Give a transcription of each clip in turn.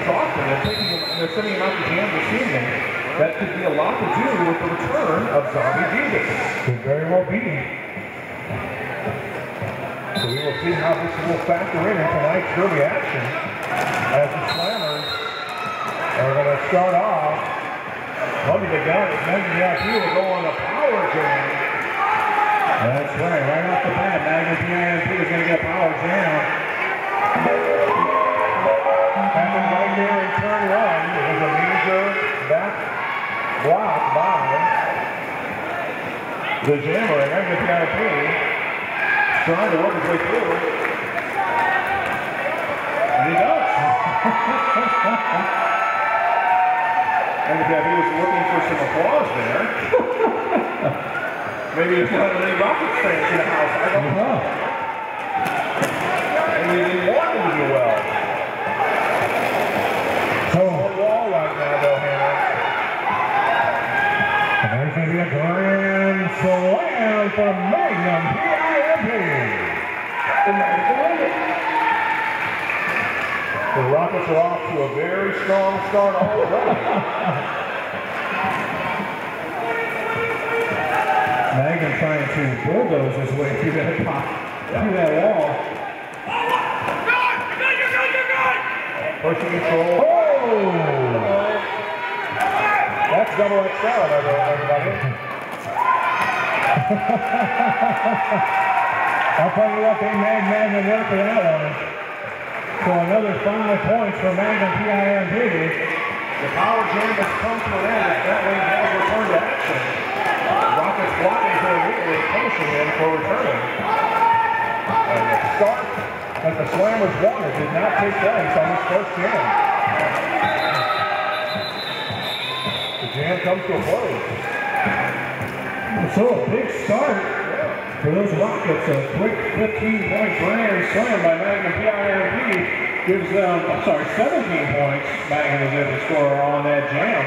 often. They're sending him out to jam this evening. That could be a lot to do with the return of Zombie Jesus. Could very well be. So we will see how this will factor in tonight's derby action as the Slammers are going to start off. Lumping the gun, Magna PIMP will go on a power jam. That's right off the bat, Magna PIMP is going to get a power jam. Happened right there in turn one. It was a major back block by the jammer and Magna PIMP trying to work his way through. And he does. And he was looking for some applause there. Maybe he's not any Rockets fans in the house. I don't know. And he didn't want him to do well. So on the wall right now, though, Hannah. And there's going to be a grand slam for Magnum PIMP. The Rockets are off to a very strong start already. Magnum trying to bulldoze his way through that wall. Pushing control. Oh! That's double XL, everybody. I'll tell you what, they made Magnum work for that one. So another 5 points for Magnum PIMP. The power jam has come to an end as that way has returned to action. Rockets blocking for immediately punishing him for returning. And the start that the Slammers wanted did not take place on this first jam. The jam comes to a close. So a big start for those Rockets. A quick 15-point grand slam by Magnum PIMP gives them, 17 points. Magnum was able to score on that jam.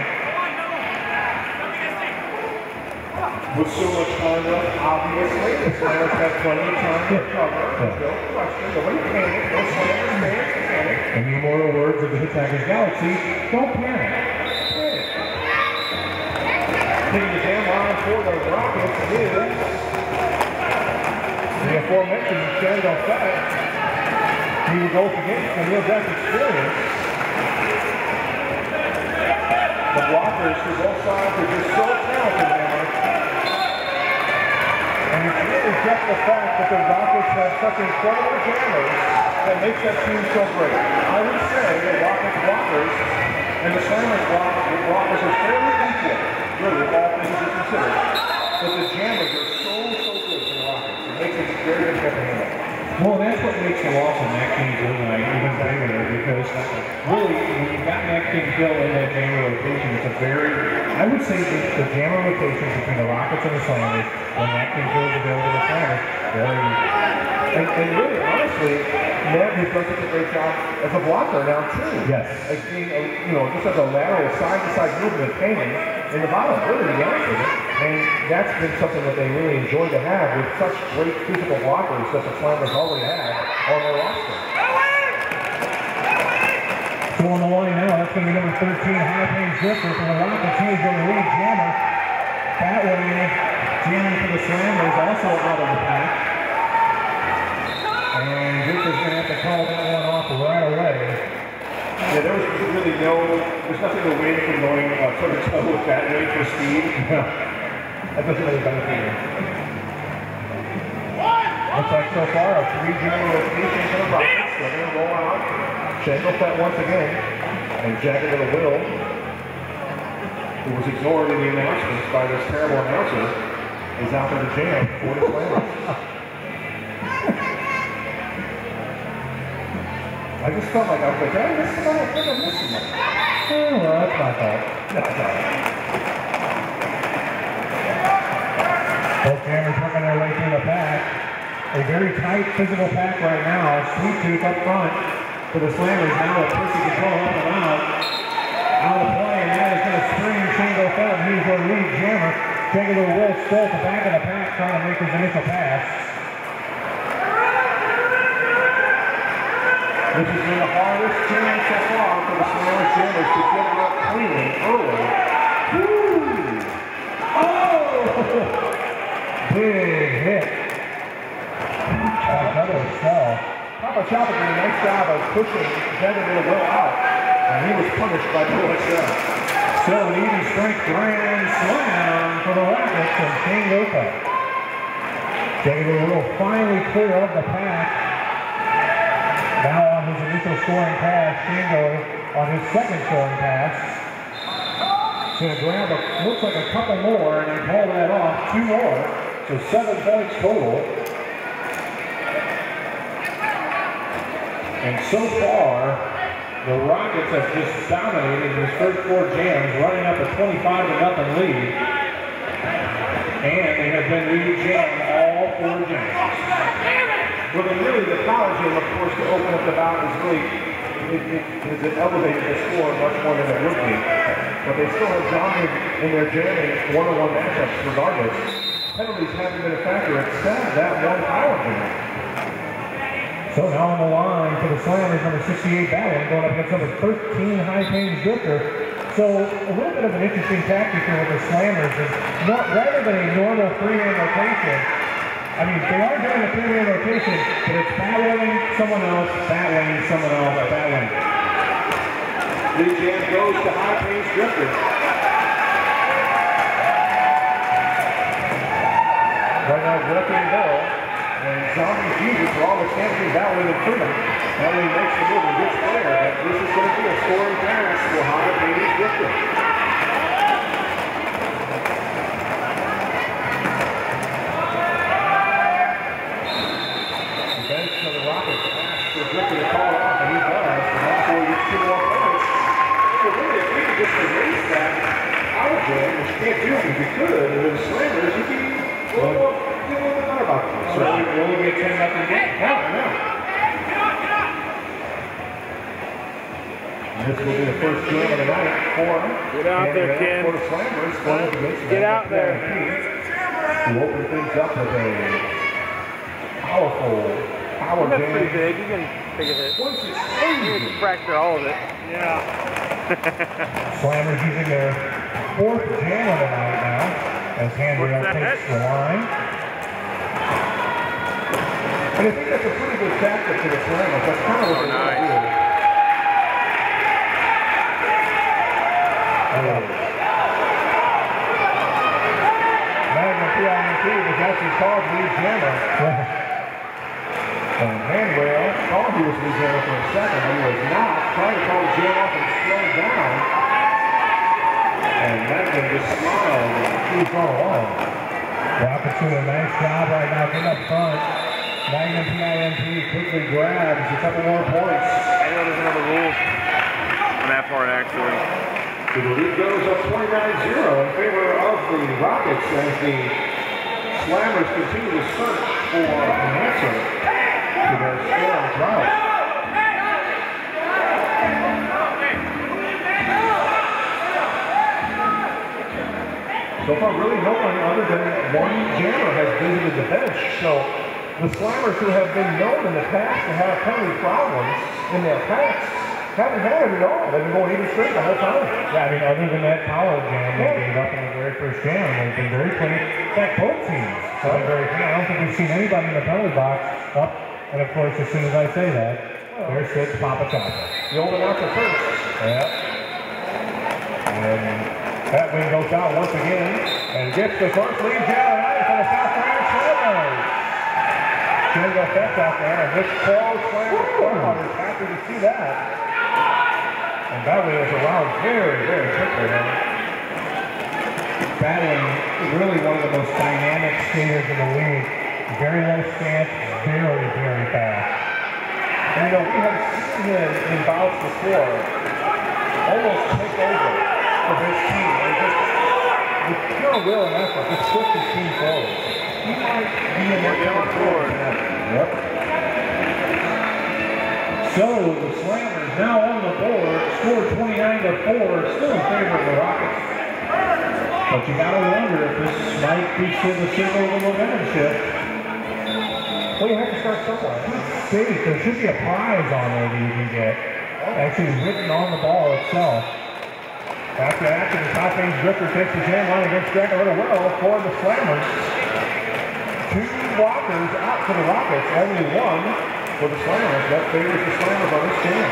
With so much time left, obviously, the Slammers have plenty of time to recover. There's no question. Nobody panic. No Slammers fans panic. In the immortal words of the Hitchhiker's Galaxy, don't panic. Taking the jam line for the Rockets is the aforementioned Shandell Fett. He will go against the Neil Death experience. The blockers for both sides are just so talented, Hammer. And it's really just the fact that the Rockets have such incredible jammers that makes that team so great. I would say the Rockets blockers and the Slammers blockers are fairly equal, really, all things are considered. But the jammers are so good for the Rockets. It makes it very difficult to handle. Well, that's what makes the loss of Mac King Bill tonight even bigger, because really, when you've got Mac King Bill in that jammer rotation, it's a very, I would say the jammer rotation between the Rockets and the Slammers, when Mac King Bill is available to the Slammers, very. And really, honestly, Matt has done such a great job as a blocker now, too. Yes. Like being, just as a lateral side-to-side movement painting in the bottom, really, to be honest with you. And that's been something that they really enjoy to have with such great physical blockers that the Slammers already have on their roster. So on the line now, that's going to be number 13, high-paying drifter from the Rockets. He's going to lead jammer. That way, jamming for the Slammers, also out of the pack. And Drifter's going to have to call that one off right away. Yeah, there was really there's nothing to win from going toe-to-toe with that way for speed. That doesn't really benefit you. Looks like so far a 3-jammer rotation for the Rockets. They're going to roll out. Shandell Fett once again. And Jagged Little Will, who was ignored in the announcements by this terrible announcer, is out there to jam for the Slammers. I just felt like I was like, hey, this is I think I'm missing it. Oh, well, that's my fault. No, it's all right. Both jammers working their way through the pack. A very tight physical pack right now. Sweet Tooth up front for the Slammers. Now with Percy control up and out. Out of play, and that is going to spring Shandell Fett. He's our lead jammer. Jagged Little Will still at the back of the pack trying to make his initial pass. This has been the hardest jam so far for the Slammers. Papa Chapa did a nice job of pushing Vanderbilt well out, and he was punished by the OSL. So an even strength grand slam for the Rockets and King Luca. David will finally clear of the pack. Now on his initial scoring pass, Shingo on his second scoring pass. Going to grab looks like a couple more and then call that off. 2 more. So 7 points total. And so far, the Rockets have just dominated his first 4 jams, running up a 25-0 lead. And they have been leading jam all 4 jams. Well, then really the foul jam, of course, to open up the bout is really, it elevated the score much more than it would be. But they still have dominated in their jamming one-on-one matchups regardless. Penalties haven't been a factor except that one foul jam. So now on the line for the Slammers, number 68 Battle, going up against number 13 High Plains Drifter. So a little bit of an interesting tactic here with the Slammers is rather than a normal 3-man rotation, I mean, they are doing a 3-man rotation, but it's battling someone else, battling someone else, battling. Lead jam goes to High Plains Drifter. Right now, Drifting Bill. And Zombies use it for all the chances that way to freedom. That way he makes the move and gets there. But this is going to be a scoring pass for High Plains Drifter. The bench for the Rockets asks for Drifter to call off, and he does. And therefore he gets 2 more points. So really, if we could just erase that out jam, which you can't do if you could, and then Slammers, you can get a little bit better about this. So it will only be a 10-0 game. Yeah, I know. And this will be the first jam of the night for Get out there, Ken. For the Slammers. Get out there. To open things up with a powerful power That's jam. pretty big. You can take a hit. Once it's You can fracture all of it. Yeah. Slammers using their 4th jam of the night now as Handrail takes the line. And I think that's a pretty good tactic to the Slammers. That's kind of what they want to do. Magnum PIMP was actually called lead jammer. And Manuel thought he was lead jammer for a second. He was not. Trying to call the jam off and slow down. And Magnum just smiled and keeps on along. Rockets doing a nice job right now getting up front. Magnum PIMP quickly grabs a couple more points. I know there's another rule on that part, actually. So the lead goes up 29-0 in favor of the Rockets as the Slammers continue to search for an answer to their scoring drought. So far, really no one other than one jammer has visited the bench. So the Slammers, who have been known in the past to have penalty problems in their packs, haven't had it at all. They've been going even straight the whole time. Yeah, I mean, other than that power jam they gave up in the very first jam, they've been very clean. In fact, both teams have been very clean. I don't think we've seen anybody in the penalty box up. And of course, as soon as I say that, there sits Papa Chapa. The old announcer first. Yeah. And that wing goes down once again and gets the first lead jam tonight for the South Carolina Slammers. Shingo Fetch out there, and this close Slammers crowd is happy to see that. And Battling is around very, very quickly now. Battling really one of the most dynamic skaters in the league. Very low stance, very, very fast. And you know, we have seen him in bouts before almost take over for this team. And just with pure will and effort, just push his team forward. He might be in there coming forward. Yep. So the Slammers now on the board, scored 29-4, still in favor of the Rockets. But you gotta wonder if this might be the signal of a momentum shift. Well, you have to start somewhere. There should be a prize on there that you can get. Actually written on the ball itself. After action, the High Plains Drifter takes the jam line against Dragon River Well for the Slammers. 2 blockers out for the Rockets, only 1 for the Slammers. That favors the Slammers on this jam.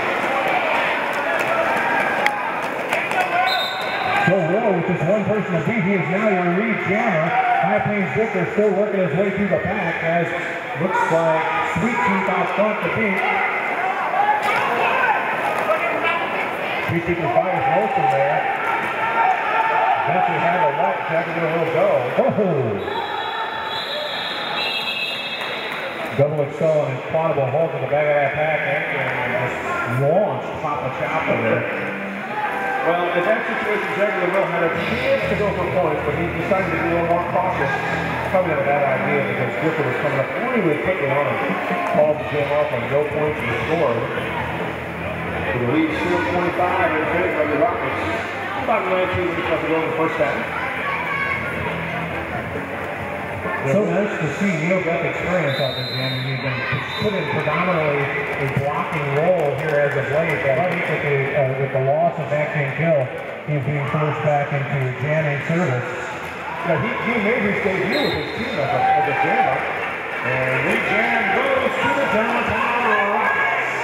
So Will, with just one person to beat, he is now your lead jammer. High Plains Victor still working his way through the pack as looks like Sweet Tooth out front to beat. Sweet Tooth can find his motion there. Eventually had a light, Jack to get a little go. Oh! Double Excel and incredible hold in the back of that pack and just launched Papa Chopper there. Well, in that situation, Jagger Will had a chance to go for points, but he decided to be a little more cautious. Probably not a bad idea because Griffin was coming up really quickly on him. Called the jam off on no points and scored. So the lead still 25 in favor of the Rockets. About 19 minutes left to go in the first half. So nice to see Neil got experience out there, Jim. He's been put in predominantly a blocking role here as of late. With the loss of Vaccine Kill, he's being forced back into jamming service. Yeah, he made his debut with his team as a jammer. And lead jam goes to the downtown Rockets.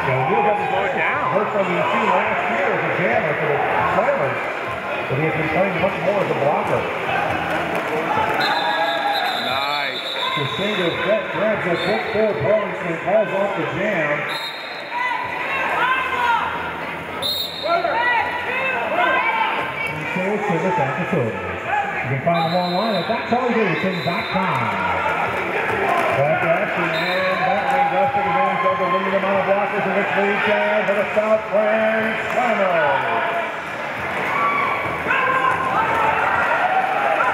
Neil got his down. Heard from the team last year as a jammer for the Slammers. But he has been playing much more as a blocker. Nice. The single bet grabs a quick 4 points and calls off the jam. Sales service and facilities. You can find them online at that'sallydavidson.com. Back action and battling does take advantage of the limited amount of blockers in this lead jam for the South Grand Slammers.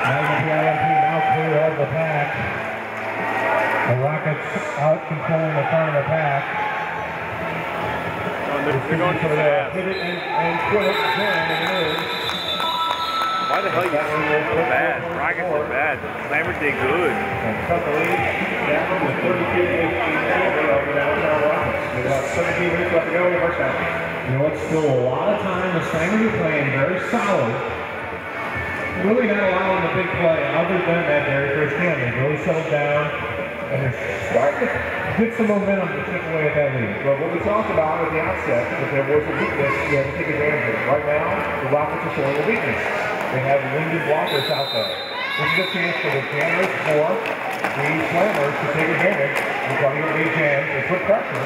Now clear of the pack. The Rockets out controlling the front of the pack. They're going too fast. Hit it and quit it jam, and it is. Why the hell are you so bad? Rockets are bad. Slammers did good. And cut the lead down to 32-18 over downtown Rockets. With about 17 minutes left to go in the first half. You know, it's still a lot of time. The Slammers are playing very solid. Really not allowing the big play. Other than that very first game, they really settled down and they're starting to get some momentum to chip away at that lead. But what we talked about at the outset, if there was a weakness, you have to take advantage of it. Right now, the Rockets are showing a weakness. They have limited blockers out there. This is a chance for the jammers or the Slammers to take advantage of running a lead jam and put pressure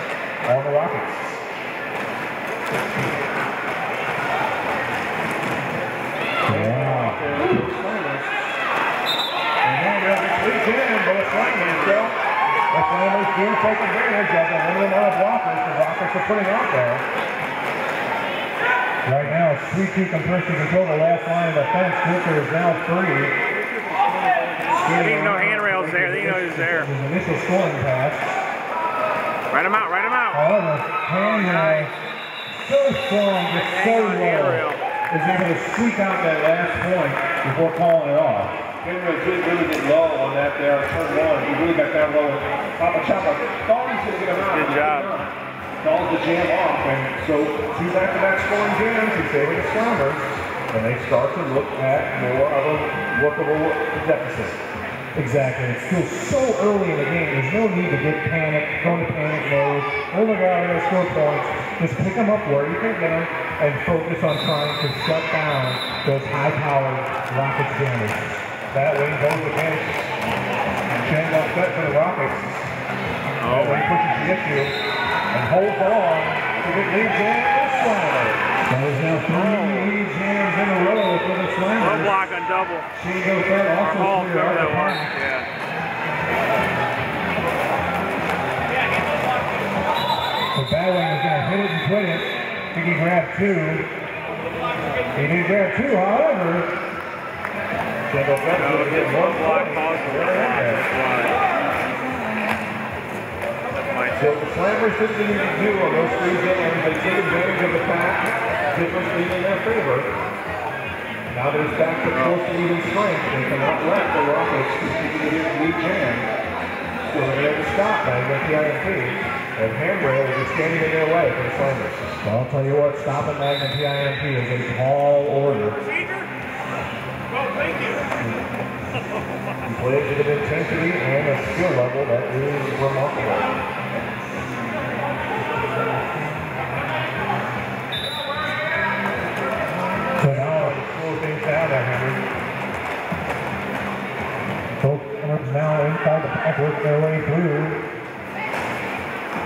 on the Rockets. The Slammers do take advantage of the limited amount of blockers the Rockets are putting out there. Right now, Sweet Tooth and Percy control the last line of defense. Victor is now free. There's no handrails there. They know he's there. His initial scoring pass. Write him out. Write him out. However, handrail so strong, just so low, is able to squeak out that last point before calling it off. Henry did really get low on that there on turn 1. He really got down low. Papa Chopper thought he was going to get him out. Good job. Calls the jam off, and so 2 back-to-back scoring jams in favor of the Slammers, and they start to look at more of a workable deficit. Exactly. It's still so early in the game. There's no need to get panicked, go into panic mode. Oh my God, I'm going to score points. Just pick them up where you can get them and focus on trying to shut down those high-powered Rockets jammers. That way goes the bench. Chen got set for the Rockets. Oh, he pushes the issue and holds on to the lead jam for the Slammers. There's now 3 lead jams in a row for the Slammers. Low block on double. Shingo third also clear out the pack. Yeah. So Badwing is going to hit it and quit it. I think he grabbed 2. He did grab 2, however. Shingo third going to get 1 block. So the Slammers didn't need to do on those 3 jams. They take advantage of the pack, differently in their favor. Now there's back to close to even strength. They cannot let the Rockets continue to lead jam. So they're able to stop Magnum PIMP. And handrail will be standing in their way for the Slammers. Well, I'll tell you what, stopping Magnum PIMP is a tall order. Well, thank you. He plays with an intensity and a skill level that is remarkable. So now to slow things down there, Henry. Both teams now inside the pack, work their way through.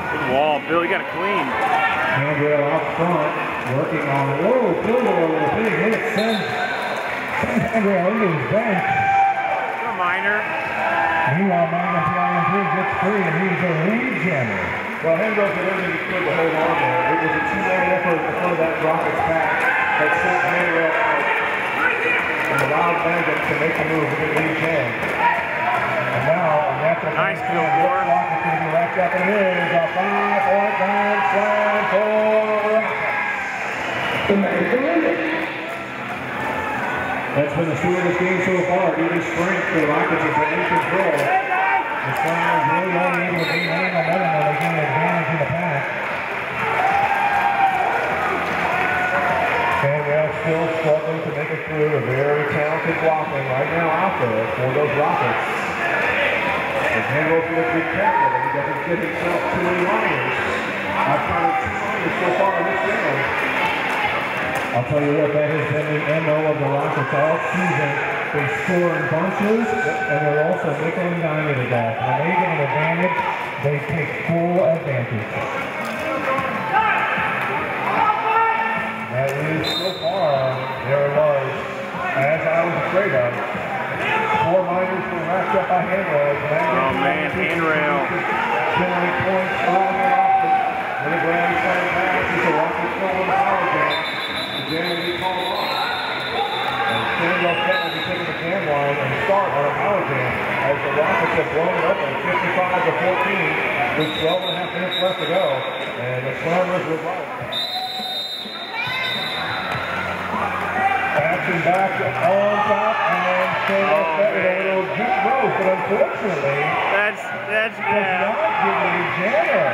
Good wall, Bill. You got it clean. Handrail out front, working on. Whoa, Bill with a big hit. Sends Handrail into his bench. A minor. Meanwhile, Magnum PIM3 gets free, and he's a lead jammer. Well, Hendricks did everything he could to hold on there. It was a two-man effort in front of that Rockets pack that sent Handrail out. And allowed Magnum to make the move with the lead jam. And now, a natural nice field goal. Rockets going to be wrapped up, and it is a 5-point grand slam for Rockets. That's been the story of this game so far. Even strength, the Rockets have been in control. The Flyers really only able to gain any momentum when they gain an advantage in the pack. Handrail still struggling to make it through. A very talented blocking right now out there for those Rockets. As Handrail's going to be careful that he doesn't get himself too many liners. I've counted 2 liners so far in this game. I'll tell you what, that has been the MO of the Rockets all season. They score in bunches, and they're also nickel and diming it off. When they get an advantage, they take full advantage. That is so far, there it was, as I was afraid of. 4 minors were wrapped up by Handrail. Oh man, Handrail. Generate points early and often. When the grand slam passes, the Rockets go on the power game. The jam will be called off. And Handrail will be taking the jam line and start on a power jam as the Rockets have blown it open 55-14 with 12.5 minutes left to go. And the Slammers will roll. Action back on top and Handrail with a little juke rope, but unfortunately, That's does not give it a jammer.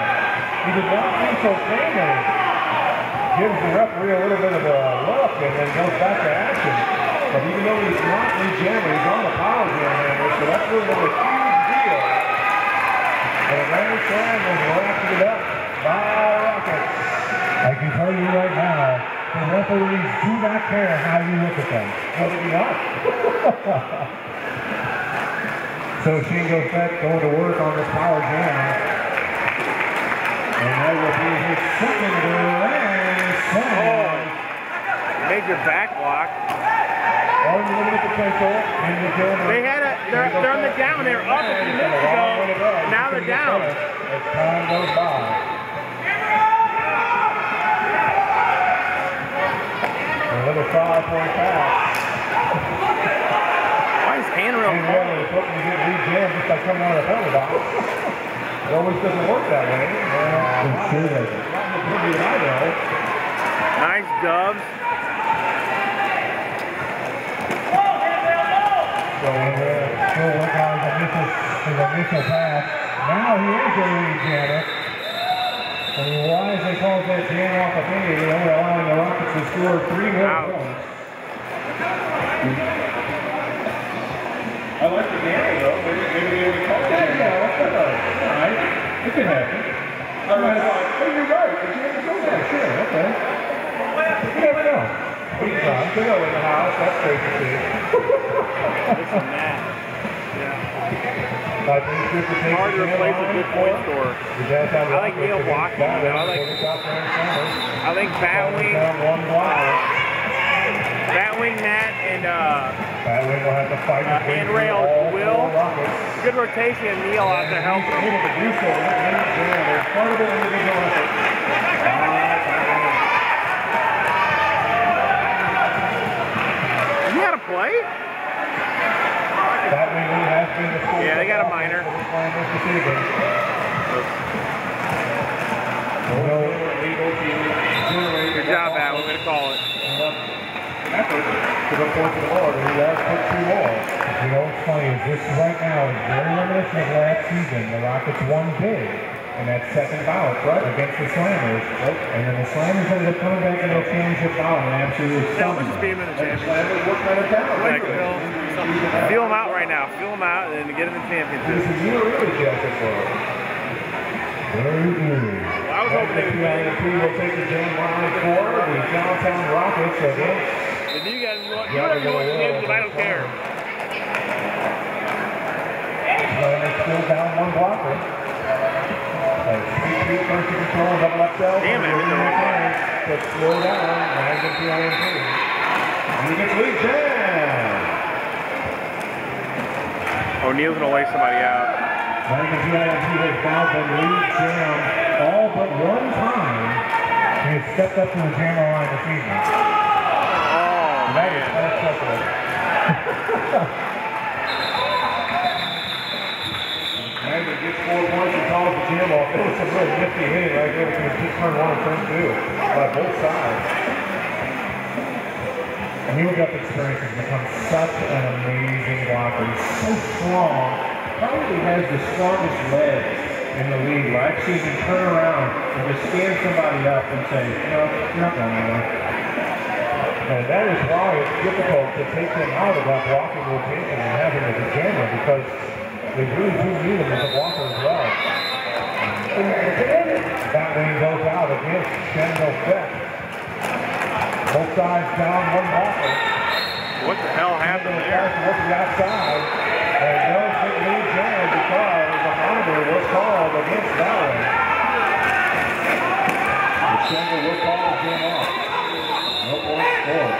He did not do so cleanly. Gives the referee a little bit of a look and then goes back to action. But even though he's not re-jamming, he's on the power jam hammer, so that's really a huge deal. And the grand slam was wrapping it up by Rockets. I can tell you right now, the referees do not care how you look at them. How did he not? So Shingo Fett going to work on this power jam. And that will be his second grand slam. major back block. Unlimited potential. They had a, they're on the down. They were up a few minutes ago. Now they're down. As time goes by. Another 5-point pass. Why is Handrail is hoping to get re-jammed just by coming out of the penalty box. It always doesn't work that way. It sure doesn't. Nice dubs. So still working on his initial pass. Now he is a lead jammer. And he wisely calls that jam off of me, only allowing the Rockets to score 3 more points. I like the game though. Maybe they would call it. Yeah, alright. It can happen. You're right. The jam is over. Sure, okay. You never know. We can go in the house. That's great to see. Listen, Matt. I think it's good to take Hard to replace a good point scorer. I like Neil walking. I think Batwing, Matt, and Batwing will have to fight Handrail will. Good rotation and Neil out there helping him. Able to do so. Incredible individual effort. You had a play? Yeah, they got a minor. Good job, Matt. We're going to call it. Effort to the point to the Lord, and he has put 2 more. You know what's funny is this right now is very reminiscent of last season. The Rockets won big in that second bout against the Slammers. And then the Slammers ended up coming back in their championship bout and absolutely stunned them. Just beam in the championship. Slammers worked on it down. Thank you, Bill. Feel them out right now. Feel them out and then get in the championship. This is really jacket for it. Very good. Well, I was hoping they would win. Will take the game line for the downtown Rockets against. But you guys want whatever you want to do, but I don't care. Still down one blocker. Sweet feet first to control, double up cell. Damn it, hit the wrong one. But slow down, Magnet PIMP. You get lead jam. O'Neal's going to lay somebody out. Magnet PIMP has now been lead jam all but one time. He has stepped up to the jammer line this evening. Oh, That is man. unacceptable. Magnet gets 4 points and calls the jam off. It was some really nifty hitting right there between turn 1 and turn 2 by both sides. Neil-Duff experience has become such an amazing blocker. He's so strong. Probably has the strongest legs in the league. I've seen him turn around and just stand somebody up and say, no, you're not going anywhere. And that is why it's difficult to take him out of that blocking rotation and have him as a jammer, because they really do need him as a blocker as well. That lane goes out against Shannon Beck. Both sides down one blocker. What the hell happened there? Look to the outside. And they'll take lead jam because the monitor was called against that one. The Shannon will call the jam off. No point scored.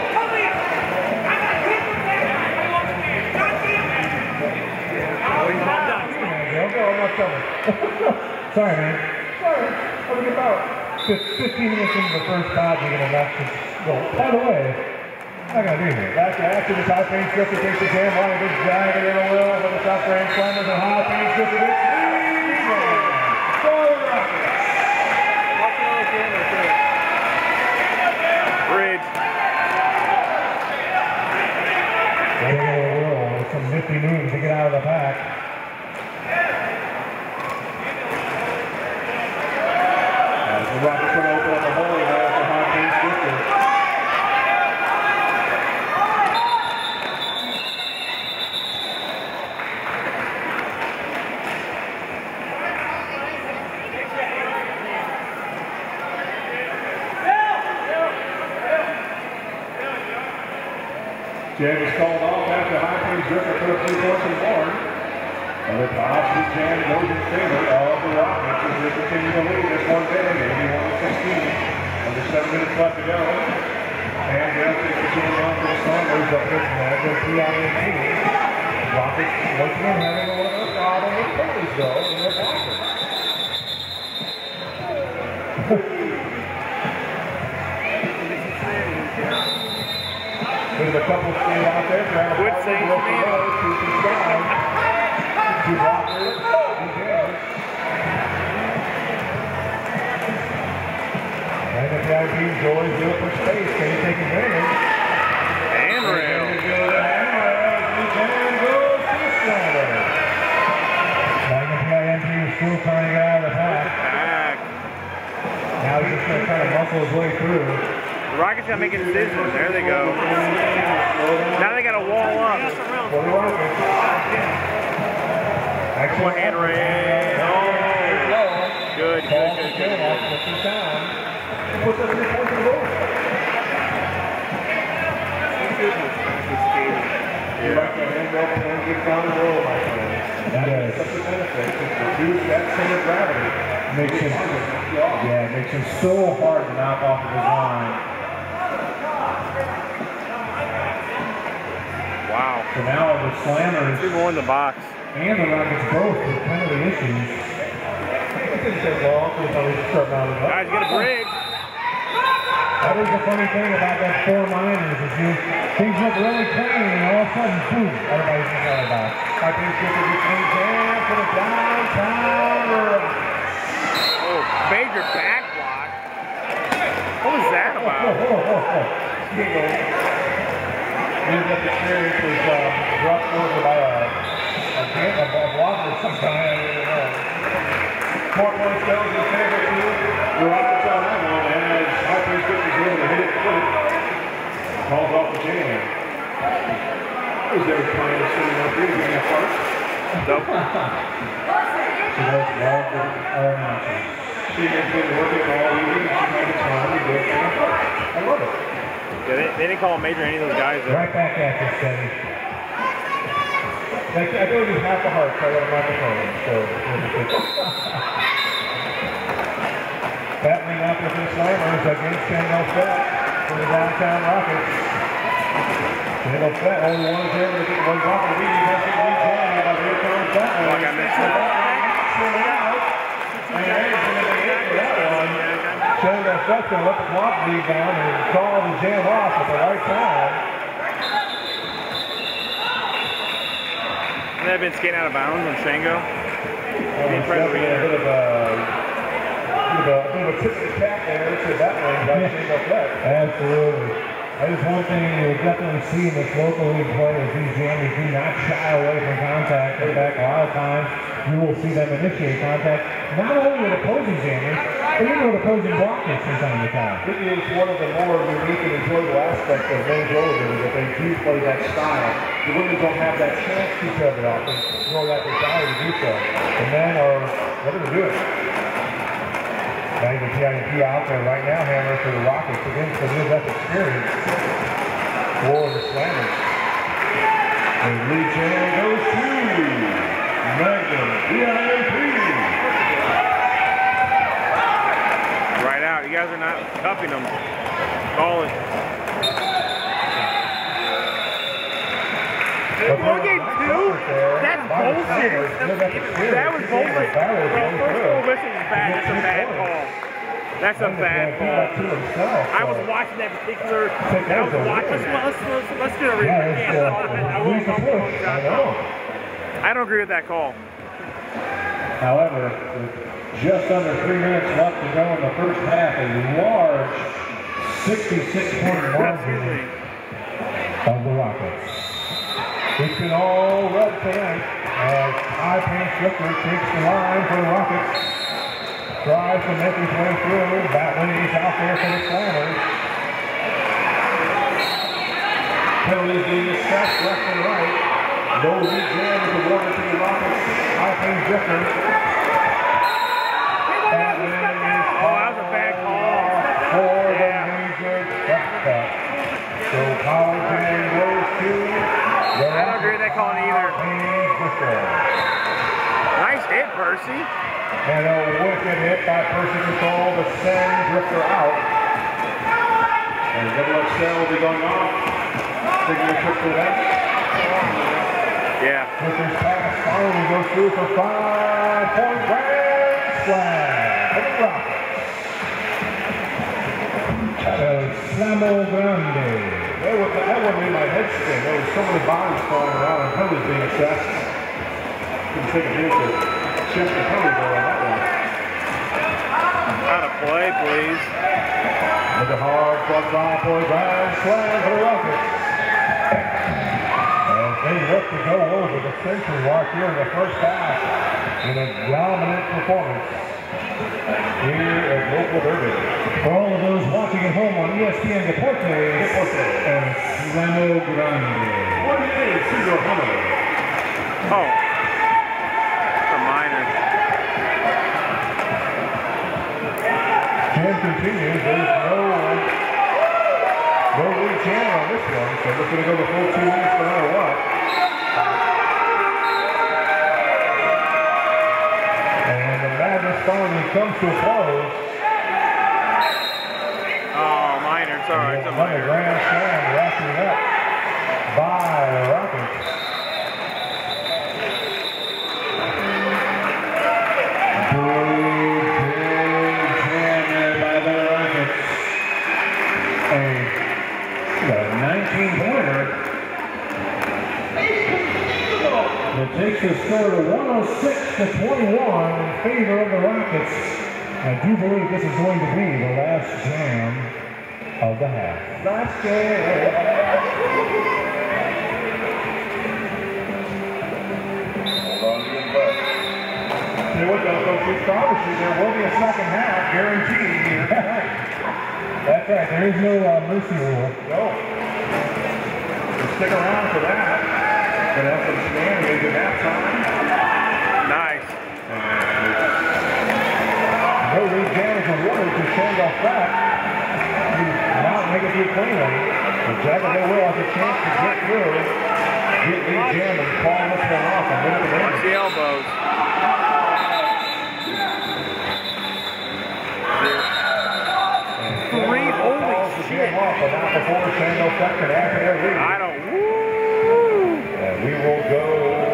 I'm not coming. Sorry, man. Sorry. How we get about 15 minutes into the first pod, you're going to watch this go. By the way, I got to do here. After the South Range Drifter takes the jam line, this driving in a will for the South Range Slammers and High Range Drifter. Go Rockets! Bridge. There you go, Will, with some nifty moves to get out of the pack. The Rockets going to open up the hole there for High Range Drifter. Jam is called off after High Range Drifter put up 3 points and more. Another positive jam goes in favor of the Rockets as they continue to lead this one big, 81-16. Under 7 minutes left to go. And they'll take the jam off for the Slammers up with Magnet PIMP. Rockets once again having a little problem with penalties though in their blockers. There's a couple staying out there. Quit saying to me. Two blockers, two jams. And the PIMP always do it for space. Can he take advantage? Handrail. Jam goes to the Slammer. Magnet PIMP is still trying to get out of the pack. Now he's just going to try to muscle his way through. The Rockets got to make a decision. There they go. Now they got to wall up. For the Rockets. Excellent handrail. Oh, good. Puts up 3 points in the board. You like the handball plan gets down the road, my friend. That is such a benefit. To reduce that center of gravity makes him so hard to knock off of his line. Wow. So now the Slammers 2 more in the box. and the Rockets both with penalty issues. It didn't take long until we start rounding up. Guys, get a bridge. That is the funny thing about that 4 minors is things look really clean and all of a sudden, boom, everybody's in the box. High Range Drifter gets in jam for the downtown Rockets. Oh, major back block. What was that about? Near-death experience was brushed over by a blocker or some kind. I don't know. 4 points goes in favor to the Rockets on that one, as High Range Drifter is able to hit it quick. Calls off the jam. was ever playing sitting up here getting a part. Nope. She does love the announcers. She has been working all evening. She had the time to get a part. I love it. Yeah, they didn't call him Major any of those guys. Right back at you, Steady. I don't even have the heart, so I got a microphone. So, battling up with the Slammers against Kendall Fett for the downtown Rockets. Kendall Fett only one zero to get one Rocket lead. He has to lead down, but here comes that one. Like I mentioned. And Ed's going to be hit for that one. Kendall Fett's going to let the clock lead down and call the jam off at the right time. They've been skating out of bounds on Shango. Being trying to a bit of a tip of the cap there to that one by Shango Fett. Absolutely. That is one thing you'll definitely see in this local league play is these jammers do not shy away from contact. In fact, a lot of times you will see them initiate contact, not only with opposing jammers, but even with opposing blockers from time to time. It is one of the more unique and enjoyable aspects of men's roller that they do play that style. The women don't have that chance to tell it often, nor that desire to do so. The men are ready to do it. Now you can see IDP out there right now, Hammer, for the Rockets against the Midwest experience for the Slammers. The lead jam goes to Magnum DIMP. Right out. You guys are not cupping them. Call it. One game two? That's bullshit. That was bullshit. Well, first goal missing is bad. That's a bad call. That's a bad call. I was watching that particular. I was watching. Let's do a replay. I don't agree with that call. However, with just under 3 minutes left to go in the first half, a large 66-point margin of the Rockets. It's been all red tonight as High Pants Ripper takes the line for the Rockets. Tries to make his way through. Battling is out there for the Slammers. Penalties being assessed left and right. No lead jam is awarded to the Rockets. High Pants Ripper. Oh, that was a bad call. For the major cut. So power jam goes to I don't agree with that call either. Nice hit, Percy. And a wicked hit by Percy Control to send Drifter out. And double XL will be going off. Taking a trip to the bench. Yeah. Drifter's pass finally goes through for 5-point grand slam for the Rockets. El Slamo Grande. That wouldn't be my head spin. There was so many bodies flying around and penalties being assessed. Couldn't take a minute to shift the penalty goal on that one. Out of play, please. With a hard front 5-point grand slam for the Rockets. As they look to go over the century mark here in the first half in a dominant performance here at local derby. For all of those watching at home on ESPN Deportes and Slamo Grande. What do you think, Cesar Hammer? Oh. A minor. Jam continues. There's no lead jam on this one, so we're going to go the full 2 minutes no matter what. And the madness finally comes to a close. Oh, minor. It's all right. It's a Another minor. grand slam wrapping it up by the Rockets. Big jam there by the Rockets. A 19-pointer that takes the score to 106-21 in favor of the Rockets. I do believe this is going to be the last jam of the half. Last jam. Hold on to your butt. Say what though, folks, we promise you there will be a second half guaranteed here tonight. That's right, there is no mercy rule. No. So stick around for that. Gonna have some shenanigans at halftime. Nice. No lead damage awarded to Shandell Pratt. He did not make it through cleanly. So Jacksonville will have a chance to get through. Get lead jam and call this one off and win it. Watch the elbows. Three, holy shit. But not before Shandell Pratt can add to their lead. I don't. Woo! And we will go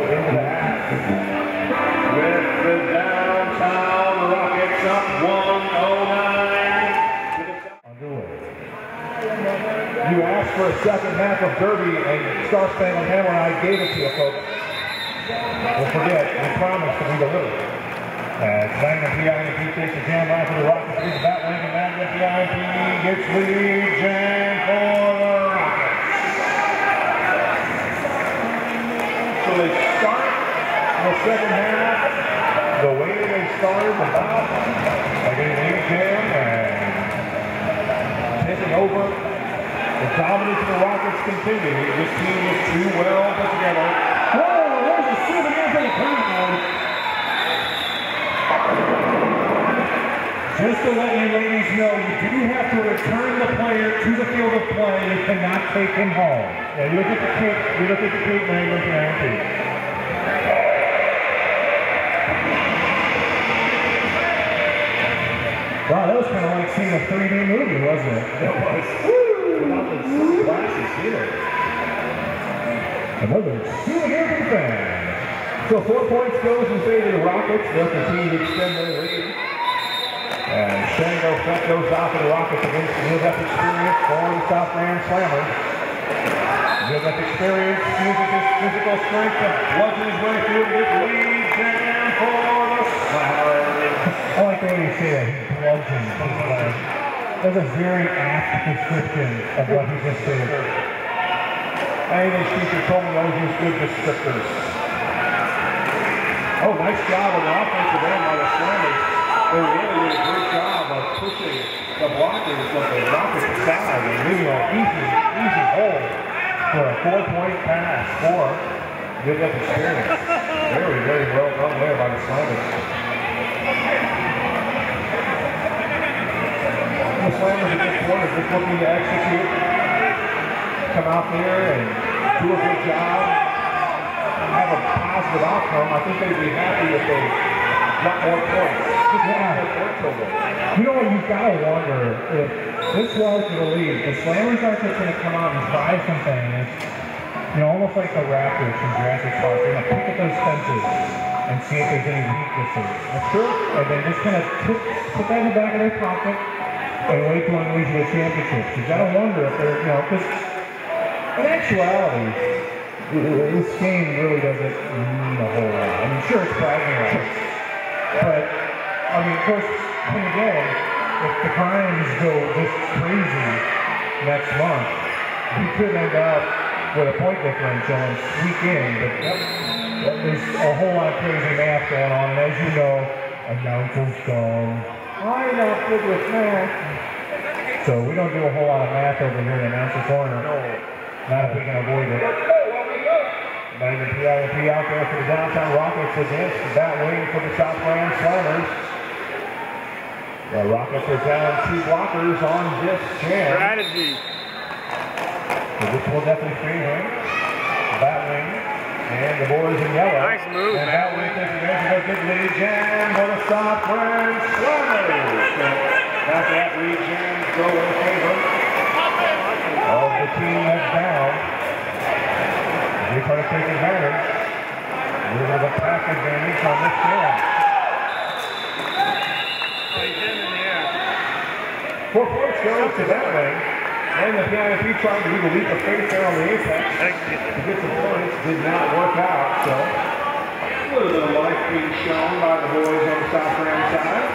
into the half With the downtown Rockets up 109. underway. You asked for a second half of Derby and Star Spangled Hammer, and I gave it to you, folks. Don't forget, we promised that we delivered. As Magnum PIMP takes the jam line for the Rockets. Here's that wing, and Magnum PIMP gets lead jam for the Rockets. So they start The second half, the way they started about by getting lead jam and taking over. The dominance of the Rockets continues. This team is too well put together. Whoa, there's a souvenir for the crowd. Just to let you ladies know, you do have to return the player to the field of play. You cannot take him home. Yeah, you look at the kick, Magnum guarantee. Wow, that was kind of like seeing a 3D movie, wasn't it? It was. Without the sunglasses either. Another souvenir for the fans. So 4 points goes in favor of the Rockets. They'll continue to extend their lead. And Shandell Pratt goes off of the Rockets against the near-death experience for the South Grand Slammers. Near-death experience uses his physical strength to bludgeon his way through and get lead jam for the Slammers. I like the way you say that. He bludgeoned his way. That's a very apt description of what he just did. My English teacher told me I always use good descriptors. Oh, nice job on the offensive end by the Slammers. They really did a great job of pushing the blockers of the Rockets aside and leaving an easy hole for a 4-point pass for good experience. Very, very well done there by the Slammers. The Slammers at this point are just looking to execute, come out there and do a good job, have a positive outcome. I think they'd be happy if they got more points. Yeah. You know what, you've got to wonder if this large of a lead, the Slammers aren't just going to come out and try some things, you know, almost like the Raptors from Jurassic Park. They're going to pick at those fences and see if there's any weaknesses. That's true. And then just kind of put that in the back of their pocket and wait to unleash the championships. You've got to wonder if they're, you know, because in actuality, this game really doesn't mean a whole lot. I mean, sure, it's bragging rights, but I mean, of course, then again, if the crimes go this crazy next month, we could end up with a point differential and sneak in, but there's a whole lot of crazy math going on, and as you know, announcers gone. I'm not good with math. So we don't do a whole lot of math over here in Announcer Corner. Not if we can avoid it. Magnum PIMP out there for the downtown Rockets against that wing for the South Grand Slammers. The Rockets are down 2 blockers on this jam. Strategy. So this will definitely favor that wing. And the boys in yellow. Nice move, and that wing takes advantage of a good lead jam for the South Grand Slammers. Not that lead jam go in favor of the team that's down. They try to take advantage. A little bit of a pass advantage on this jam. 4 points goes to that wing. And the PIMP trying to do the leap of faith there on the apex to get some points. Did not work out, so a little bit of life being shown by the boys on the South Grand side.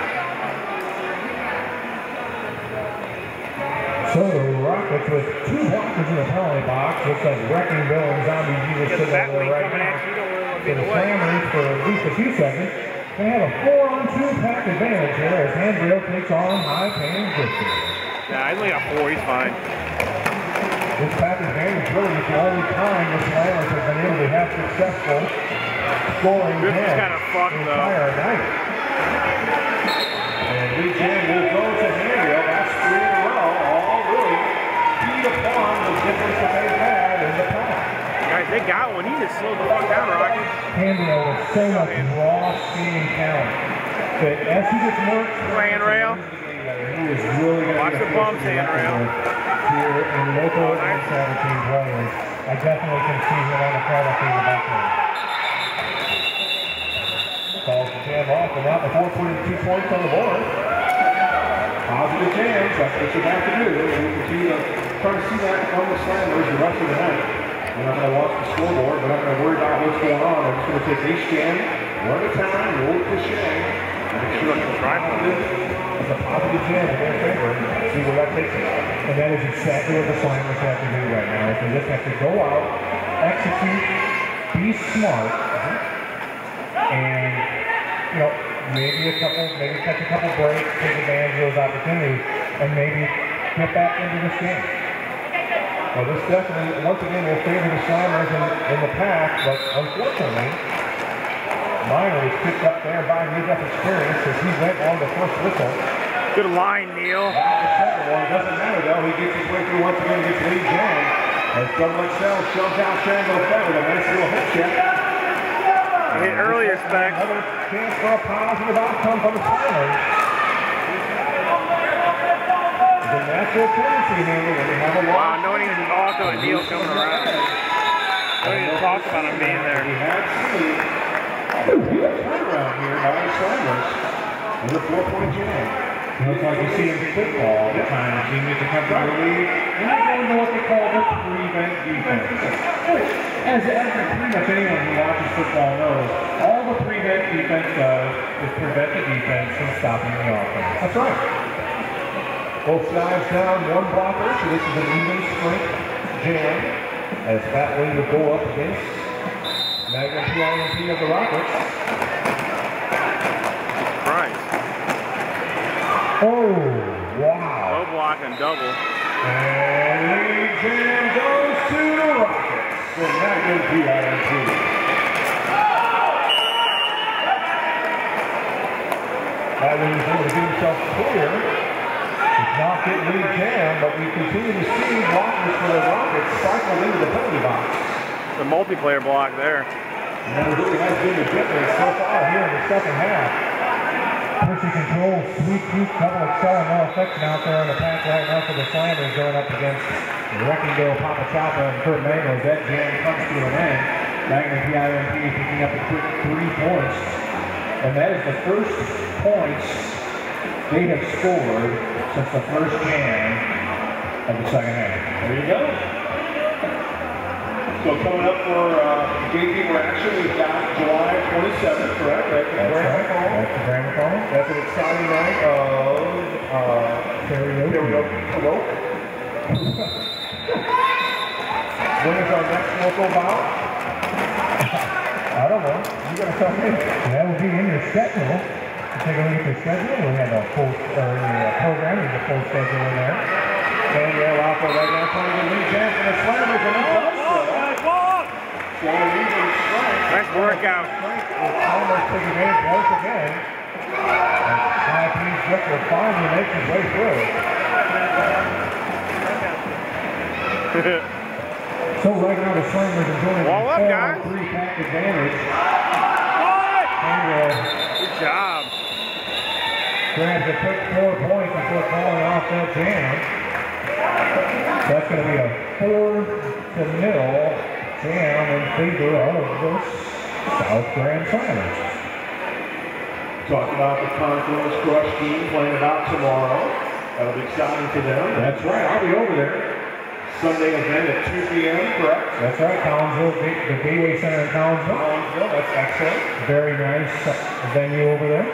So the Rockets with 2 blockers in the penalty box. Looks like Wrecking Bill and Zombie Jesus sitting over there right now. So the Slammers for at least a few seconds. They have a 4-on-2 pack advantage here as Handrill takes on high-paying Victor. Yeah, I only got 4. He's fine. This pack advantage really is the only time the Slammers have been able to have successful scoring This is games kind of fucked, the though. entire night. And Lee Jan will go to Hanriel. That's 3 in a row. All really keyed upon the difference that they've had in the pack. Guys, they got one. He just slowed the fuck down, Rocky. Hanriel with so much raw skating talent. But as he gets more Hanriel. he is really going to Watch the bumps, Hanriel. Here in local and 17 players. I definitely can see him on the quality of the back end. Calls the jam off, and now before putting 2 points on the board. Positive jams, that's what you have to do. We continue to try to see that from the Slammers the rest of the night. We're not going to watch the scoreboard. We're not going to worry about what's going on. We're just going to take each jam one at a time, roll the cliche. He's looking to try for it. It's a positive jam in their favor. See where that takes them. And that is exactly what the Slammers have to do right now. They just have to go out, execute, be smart, and, you know, maybe catch a couple breaks, take advantage of those opportunities, and maybe get back into this game. Well, this definitely, once again, will favor the Slammers in the pack, but unfortunately, Minor was picked up there by mid-up experience as he went on the first whistle. Good line, Neil. The second one doesn't matter though. He gets his way through once again, gets Lee Jan. As Doug Excel shoves out Shango Fett with a nice little hit check. Hit earlier, Specs. Another chance for a positive outcome for the Slammers. The natural tendency handle when you have a Wow, no one even talked about Neil coming around. No one even talked about him being there. We have seen a turnaround here by the Slammers with a 4-point jam. Looks like you see in football all the time. The team gets a come from the lead, and they go into what they call the prevent defense. As pretty much anyone who watches football knows, all the prevent defense does is prevent the defense from stopping the offense. That's right. Both sides down, one blocker, so this is an even strength jam. As Fat Wing will go up against Magnum PIMP of the Rockets. Right. Oh, wow. Low block and double. And lead jam goes to the Rockets. The Magnum PIMP. Fat Wing is able to get himself clear. It's not getting lead jam, but we continue to see blockers for the Rockets cycle into the penalty box. The multiplayer block there. And that really has been the difference so far here in the second half. Pussy control, sweet tooth, double excel, and no affection out there on the pack right now for the Slammers going up against Wreckingdale, Papa Chapa, and Kurt Mangles. That jam comes to an end. Magnum PIMP picking up a quick 3 points. And that is the first points they have scored since the first jam of the second half. There you go. So coming up for game action, we've got July 27th, correct? That's right. That's the Gramophone. That's an exciting night of karaoke. Hello. When is our next local bout? I don't know. You gotta tell me. That will be in your schedule. Take a look at your schedule. We'll have a full program. There's a full schedule in there. Danielle out there right now trying to get lead jam for the Slammers, and he does so. So even strength. Nice workout. The Slammers take advantage once again. And High-Peas Victor finally makes his way through. So right now the Slammers are doing Wall up, guys. 3-pack advantage. Good job. Grabs a quick 4 points before calling off that jam. So that's going to be a 4-0 jam in favor of the South Grand Slammers. Talking about the Conference Crush team playing about tomorrow. That'll be exciting for them. That's right. I'll be over there. Sunday event at 2 p.m., correct? That's right. Collinsville, the Gateway Center in Collinsville. That's excellent. Very nice venue over there.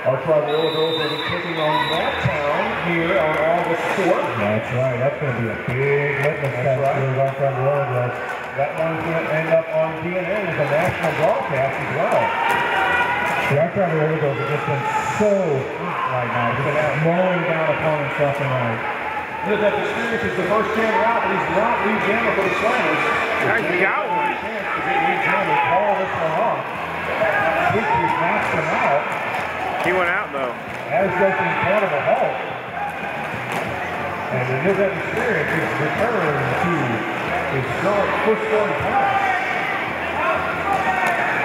Our Tribal Girls will be taking on that town here on August 4th. That's right. That's going to be a big litmus test for our Tribal Girls. That one's going to end up on DNA as a national broadcast as well. The our Tribal Girls have just been so hot right now. Just mowing down opponents left and right. That experience is the first jammer out, but he's not lead jammer for the Slammers. He got one. Chance to get lead jammer, call this one off. Sweet's knocks him out. He went out though. As does the Incredible Hulk. And it is that experience is returned to his first scoring pass.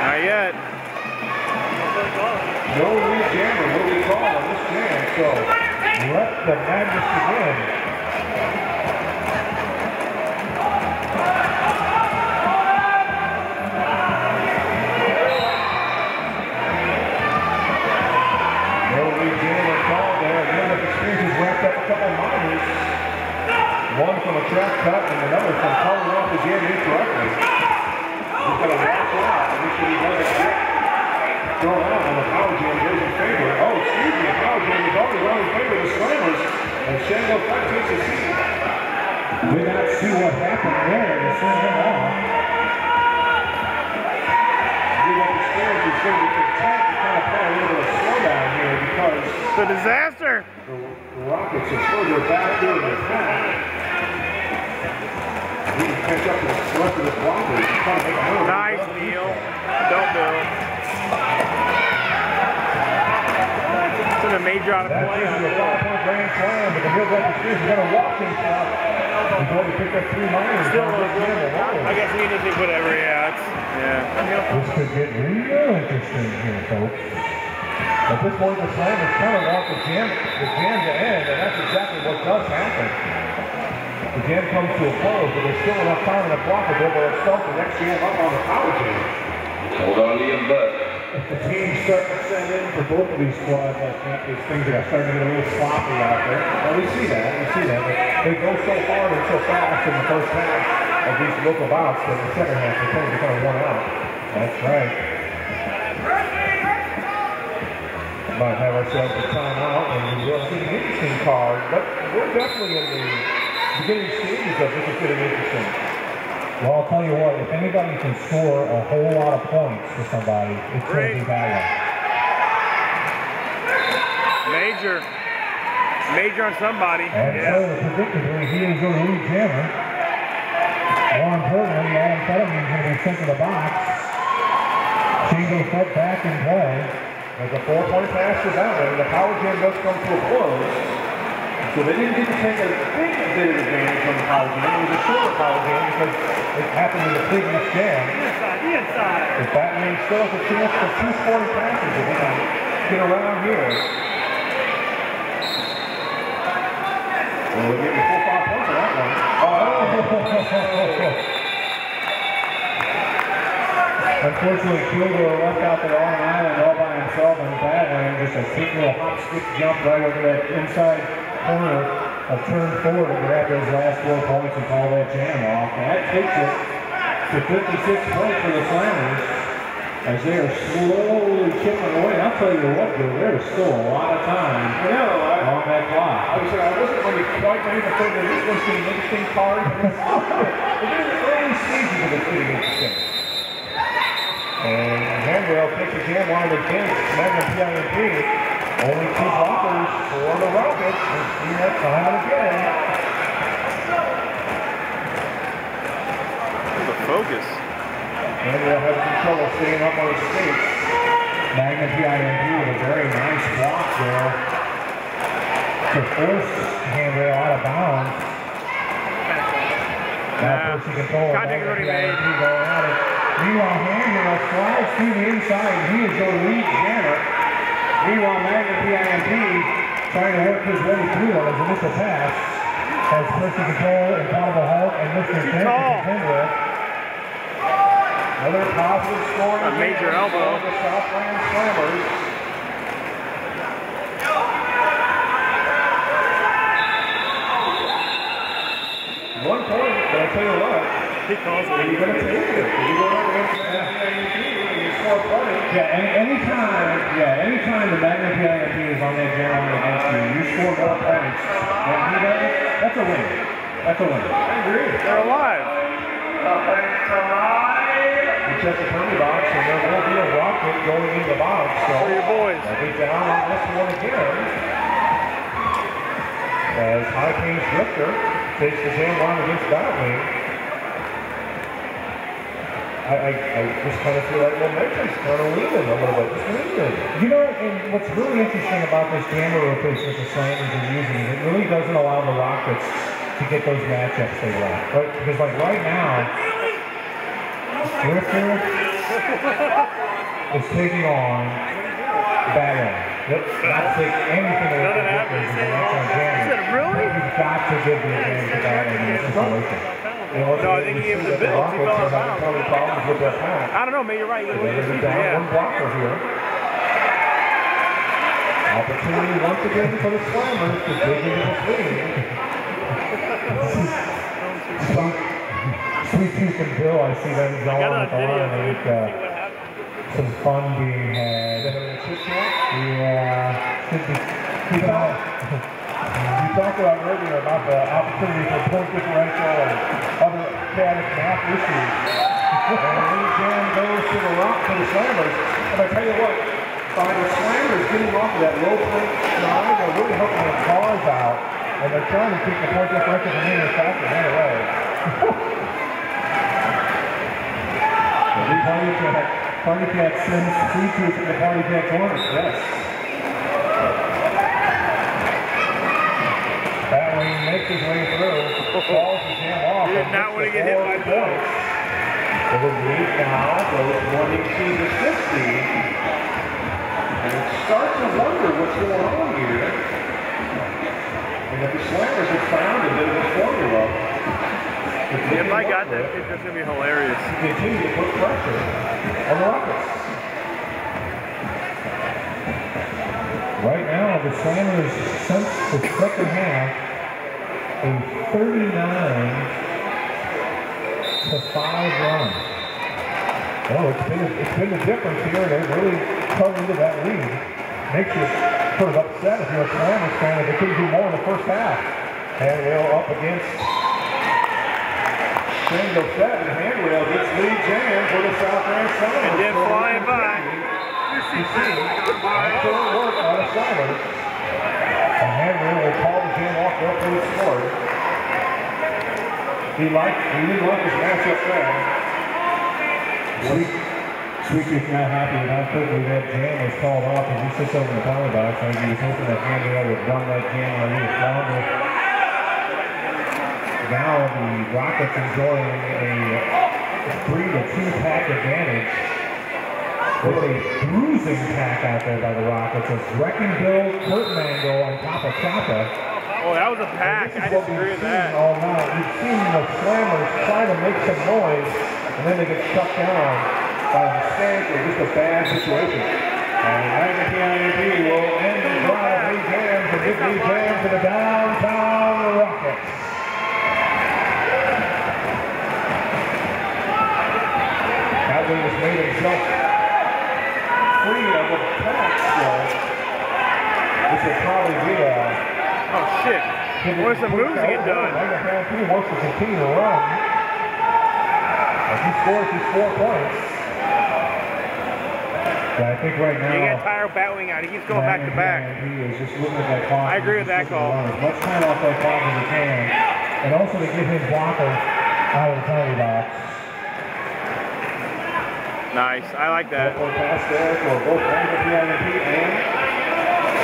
Not yet. No lead jammer will be called on this jam, so let the madness begin. No lead jammer called there. Again, the experience has wrapped up a couple minors. One from a track cut and another from calling off the jam incorrectly. He's got to watch out and make sure he doesn't get thrown out on the power jam goes in favor. Oh, excuse me, the power jam is already run in favor of the Slammers. And Shango Fleck takes a seat. Did not see what happened there to send him off. That experience is going to be content to kind of play a little bit of slowdown here because It's a disaster. the Rockets are further back here in the pack. He can catch up to the rest of this blocker. He's trying to make a move. Nice, Neil. Don't Bill. It's a major out of That play. is a 5-point grand slam, but the real good experience is going to walk him shot. He's already picked up 3 minors. Still I guess we need to do whatever, yeah. This could get real interesting here, folks. At this point, the Slammers kind of want the jam to end, and that's exactly what does happen. The jam comes to a close, but there's still enough time in the block to be able to start the next jam up on the power jam. Hold on, Liam Butt. If the team's starting to set in for both of these squads, I think these things are starting to get a little sloppy out there. Well, we see that. But they go so hard and so fast in the first half of these local bouts that in the second half they tend to kind of worn out. That's right. Might have ourselves a timeout and we'll see an interesting card, but we're definitely in the beginning stages of this is getting interesting. Well, I'll tell you what, if anybody can score a whole lot of points for somebody, it's going to be that one. Major on somebody. And so, predictably, he is your lead jammer. More importantly, Adam Fetterman is going to be sent to the box. Shingo Fleck back in play. There's a 4-point pass to that one, and the power jam does come to a close. So they didn't get to take a big bit of advantage on the power jam. It was a shorter power jam because it happened in the previous jam. But that means still has a chance for 2 scoring passes if he can get around here. Well, we're getting full 5 points on that one. Unfortunately, Kilgore left out the Long Island all by himself in the bad lane. Just a sweet little hop, skip, jump right over that inside corner of turn 4 to grab those last 4 points and call that jam off. And that takes it to 56 points for the Slammers as they are slowly chipping away. And I'll tell you what, Bill, there's still a lot of time on that clock. I wasn't really quite ready to say that this one's going to be an interesting card. We're in the early stages of this getting interesting. And Handrail takes a jam line against Magnum PIMP. Only 2 blockers for the Rockets. We've seen that time and again. The focus. Handrail has some trouble staying up on his skates. Magnum PIMP with a very nice block there to force Handrail out of bounds. Now Percy control of Magnum PIMP going at it. Meanwhile, Handrail slides to the inside. He is your lead jammer. Meanwhile, Magnum PIMP trying to work his way through on his initial pass as Percy Control, Incredible Hulk, and Mr. Dent to contend with. Another positive scoring. A major elbow. The Southland Slammers. One point, but I tell you what. He calls it. You're going to take it. You go out against the PIMP and you score points. Anytime the Magnum PIMP is on that jam line against you, you score more points than he does, that's a win. That's a win. I agree. They're alive. You check the penalty box, and there will be a rocket going into the box. So For your boys. I think down on this one again. as High Kings Drifter takes the jam line against Batwing. I just kind of feel like momentum's kind of leaning a little bit. Just leaning. You know, and what's really interesting about this jammer rotation that the Slammers are using is it really doesn't allow the Rockets to get those matchups they want. Right? Because like right now, Drifter is taking on Batwing. Yep. Not take anything away from Drifters and that's on jammer. Really? You've got to give the advantage to Batwing in this situation. No, I think he gave him the Bills. He fell out of bounds. I don't know, man. You're right. One blocker here. Opportunity once again for the Slammers to dig into the lead. Sweet Tooth and Bill, I see them going at the line. I think some fun being had. Yeah, should be. Keep it on. You talked about earlier about the opportunity for point differential and other static math issues. And Lee Jam goes to the rock for the Slammers. And I tell you what, by the Slammers getting off of that low point line, they're really helping their cars out. And they're trying to keep the point differential from being faster than away. Party Cat sends Sweet Tooth to the Party Cat corner. Yes. Batwing makes his way through, falls the jam off. He did not want to get hit by points. So the lead now goes 22 to 60. And it starts to wonder what's going on here. And if the Slammers have found a bit of a formula. If I got that, it's just going to be hilarious. Continue to put pressure on the Rockets. Right now, the Slammers, since the second half, a 39-5 run. Well, it's been the difference here. They've really come into that lead. Makes you sort of upset if you're a Slammers fan that they couldn't do more in the first half. Handrail up against Shingo set, and Handrail gets lead jam for the South Ranch Slammers. And then flying by. Excellent work on the Slammers. And Handrail will call the jam off up to the score. He didn't like his matchup there. Sweet Tooth's not happy with how quickly that jam was called off as he sits over the power box. I think he was hoping that Handrail would run that jam a little longer. Now the Rockets enjoying a 3-2 pack advantage with a bruising pack out there by the Rockets. It's Wrecking Bill, Kurt Mangle, and Papa Chapa. Oh, that was a pack. I disagree with that. All night. We've seen the Slammers try to make some noise, and then they get shut down by a mistake or just a bad situation. And Magna PIMP will end the drive of Lee Jam to give Lee Jam to the downtown Rockets. Batwing has made himself free of the pack still. This will probably be a... Oh, shit. Where's the moves to get done? Magna PIMP wants to continue to run. As he scores his 4 points. Yeah, I think right now... You got to tire Batwing out. He keeps going back to back. He is just looking at that clock. I agree with that call. As much time off that clock as he can. And also to get his blocker out of the penalty box. Nice. I like that. One pass there for both Magna PIMP and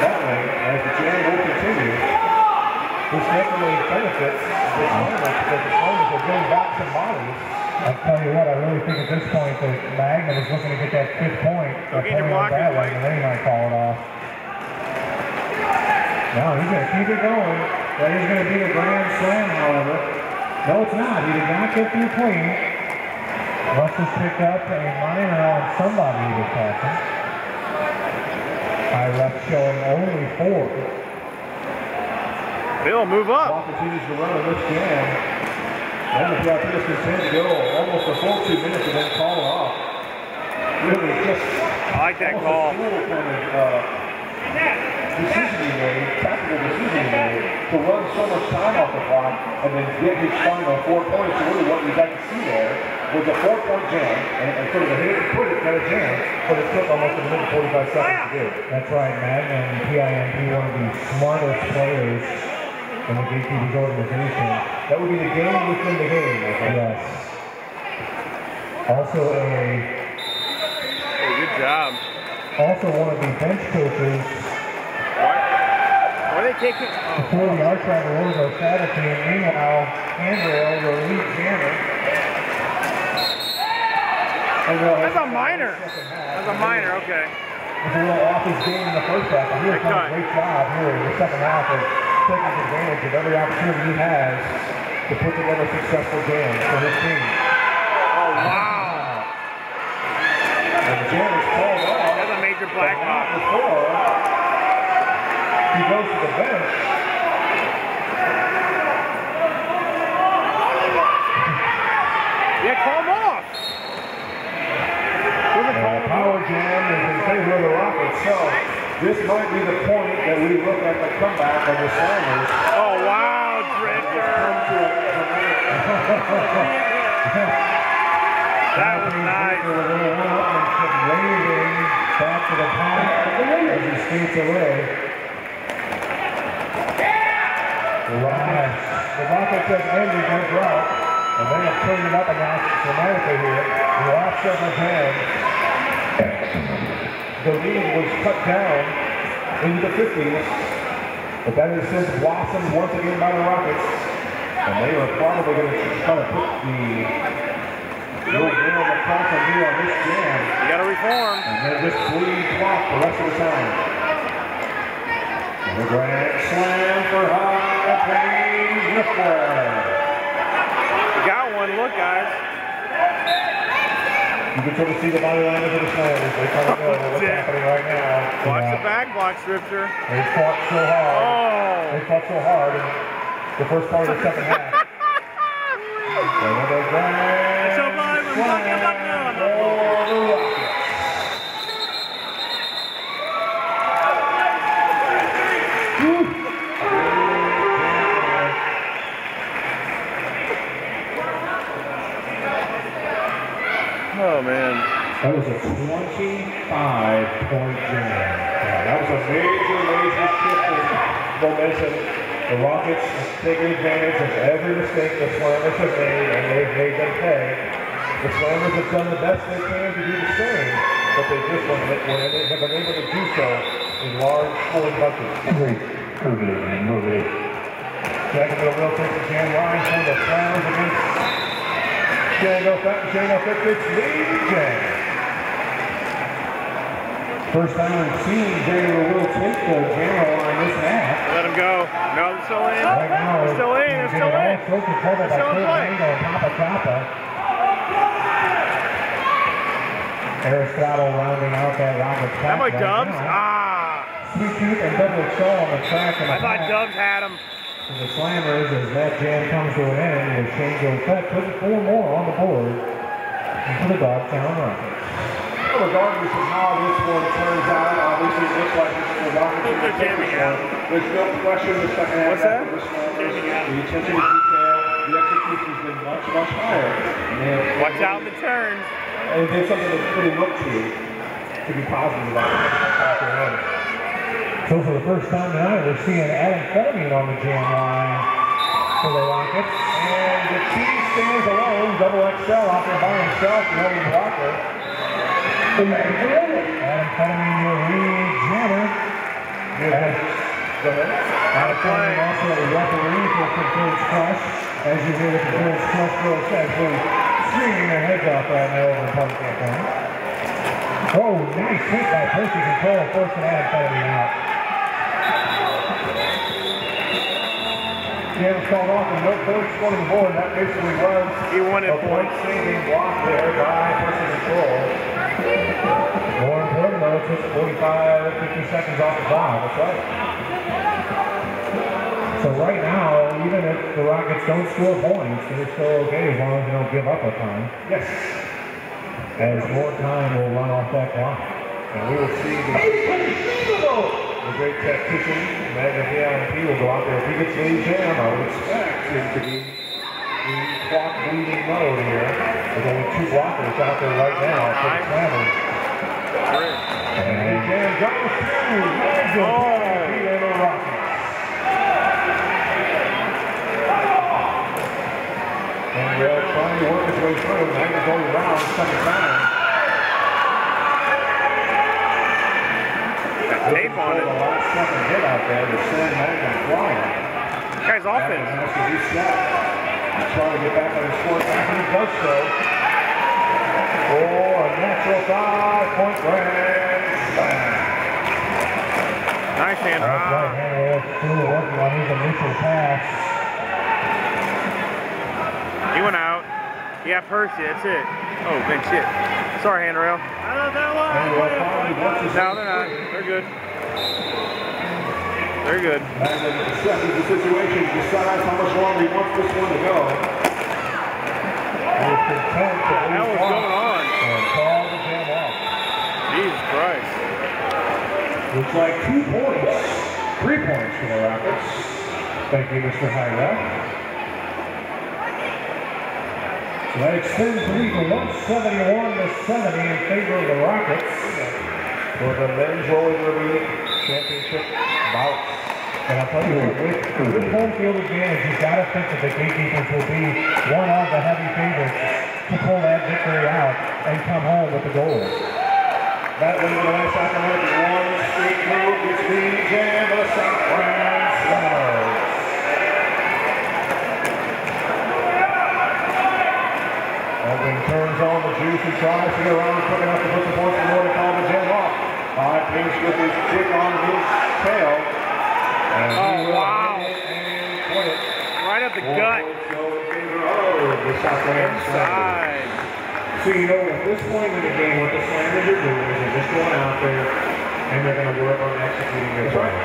Batwing as the jam will continue. This definitely benefits the Slammers because the Slammers are getting back some bodies. I'll tell you what, I really think at this point that Magna is looking to get that 5th point. Get your blockers, Mike. And then he might call it off. No, he's going to keep it going. That is going to be a grand slam, however. No, it's not. He did not get through clean. Russ has picked up a minor on somebody he was passing. High ref showing only 4. Bill, move up. Ball continues to run on this jam. And the PIP is content to go almost a full 2 minutes and then call it off. Really just... I like that call. Kind of, decision he made, tactical decision he made, to run so much time off the clock and then get his final 4 points. So really what you'd like to see there was a 4-point jam, and sort of a hit and put it kind of jam, but it took almost a minute and 45 seconds to do. That's right, Magna and PIMP, one of the smartest players in the Gatekeepers organization. That would be the game within the game, I think. Yes. Also Good job. Also one of the bench coaches Why are they taking? for the Arch Rival Orzo Saddle team. Meanwhile, Andrew, the lead jammer. That's a minor. That's a minor, okay. Was a little off his game in the first half, but he's done a great job here in the second half of taking advantage of every opportunity he has to put together successful jams for his team. Oh, wow. And the jam is called off. That's a major black box. Before he goes to the bench. Yeah, call him off. Power jam is in favor of the Rockets, so this might be the point that we look at the comeback of the Slammers. Oh, wow, Drifter. That was nice. Waving back to the pack as he skates away. The Rockets have ended their drought, and they have turned it up a notch dramatically here in the last several games. The lead was cut down into the 50s, but that has since blossomed once again by the Rockets, and they are probably going to try to put the little nail in the coffin here on this jam. You got to reform. And then just bleed clock the rest of the time. And the grand slam for High Plains Lifter. You got one. Look, guys. You can sort of see the body language of the Slammers. They kind of know what's happening right now. Watch the back block, Drifter. They fought so hard. Oh. They fought so hard in the first part of the second half. Another grand slam for the Rockets. Oh, man. That was a 25-point jam. Yeah, that was a major shift in momentum. The Rockets have taken advantage of every mistake the Slammers have made, and they've made them pay. The Slammers have done the best they can to do the same, but they just have been able to do so in large scoring buckets. Jacksonville will take the jam line for the Slammers against Django Fitbit's lead jam. First time we've seen Django will take the jammer line this half. Let him go. No, they're still in. Right now, They're still in. They're still in. They're still in play. Aristotle rounding out that Rockets pack. That might right Dubs? now. Ah. Sweet Tooth and Double Shaw on the track. I thought Dubs had him. The Slammers, as that jam comes to an end, with Shango Fett putting 4 more on the board into the Dogtown Rockets. Well, regardless of how this one turns out, obviously it looks like this is the Rockets. They're jamming out. There's no question the second half. What's that? The attention to detail, the execution has been much higher. Watch out in the turns. And it's something to really look to be positive about it. So for the first time tonight, we're seeing amphetamine on the jam line for the Rockets. And the team stands alone, double XL out there by himself, William Walker. Amphetamine, your lead jammer. Amphetamine also a referee for Concord's Crush. As you hear the Concord's Crush girls actually screaming their heads off right now over the public campaign. Oh, nice hit by Percy Control, forcing Amphetamine out. Jam was called off and no points scored on the board. That basically was He wanted a point-saving block there by Person Control. More important though, it took 50 seconds off the clock. That's right. So right now, even if the Rockets don't score points, they're still okay as long as they don't give up a ton. Yes. As more time will run off that clock. And we will see the great tactician, Magna P will go out there. If he gets lead jam, I would expect him to be in clock bleeding mode here. There's only 2 blockers out there right now for the Slammers. And jam goes through. And the Rockets. way through. Magnus only round, second time. Got tape on it. The last second hit out there to send Magnus flying. This guy's offense. Magnus has to reset. He's trying to get back on his score. After he does so, for a natural 5-point grand slam. Nice hand. That's right, Handler still working on his initial pass. He went out. Yeah, Percy, that's it. Oh, big shit. Sorry, handrail. No, they're not. They're good. They're good. Magnus assesses the situation, decides how much longer he wants this one to go. What the hell is going on? And call the jam off. Jesus Christ. Looks like 2 points, 3 points for the Rockets. Thank you, Mr. Hyra. So that extends the lead to 171-70 in favor of the Rockets for the men's roller derby championship bout. And I'll tell you what, with home field advantage, you've got to think that the gatekeepers will be one of the heavy favorites to pull that victory out and come home with the gold. That win for the West Sacramento, one straight move between Jam and the San Francisco. Open turns on the juice and tries to get around quick enough to put the points in order to call the Jam off. Pinch with his kick on his tail. And Oh, wow. And it. Right up the gut. The South Inside. So you know, at this point in the game, what the Slammers are doing is they're just going out there and they're going to work on executing their plays.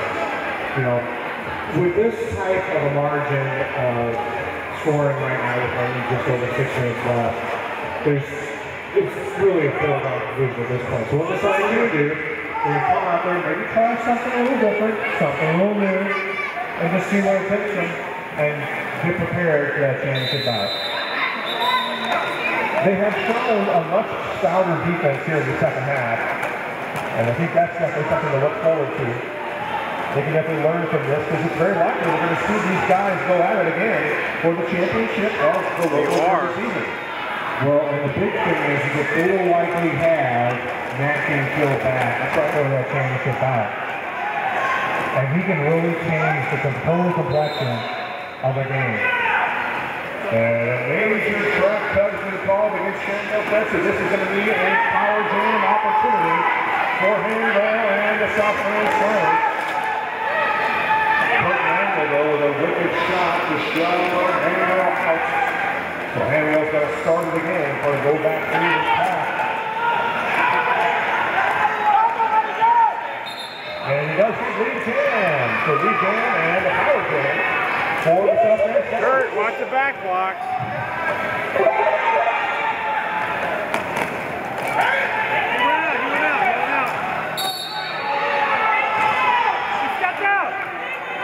You know, with this type of a margin of scoring right now with only just over 6 minutes left, it's really a foregone conclusion at this point. So what the Slammers are going to do, they're going to come out there and maybe try something a little different, something a little new, and just see where it takes them and get prepared for that championship bout. They have shown a much stouter defense here in the second half, and I think that's definitely something to look forward to. They can definitely learn from this because it's very likely we're going to see these guys go at it again for the championship of the local season. Well, and the big thing is that they will likely have Matt Kill back. That's right for that championship bout. And he can really change the total complexion of the game. And a major track cut has been called against Shanghai Fetzer. This is going to be a power jam opportunity for Handel and the South End Slammers. Kurt Mangle, though, with a wicked shot to shut Handel out. So Handel's got to start it again for to go back through this path. And he does his lead jam. So lead jam and the power jam. Kurt, watch the back blocks.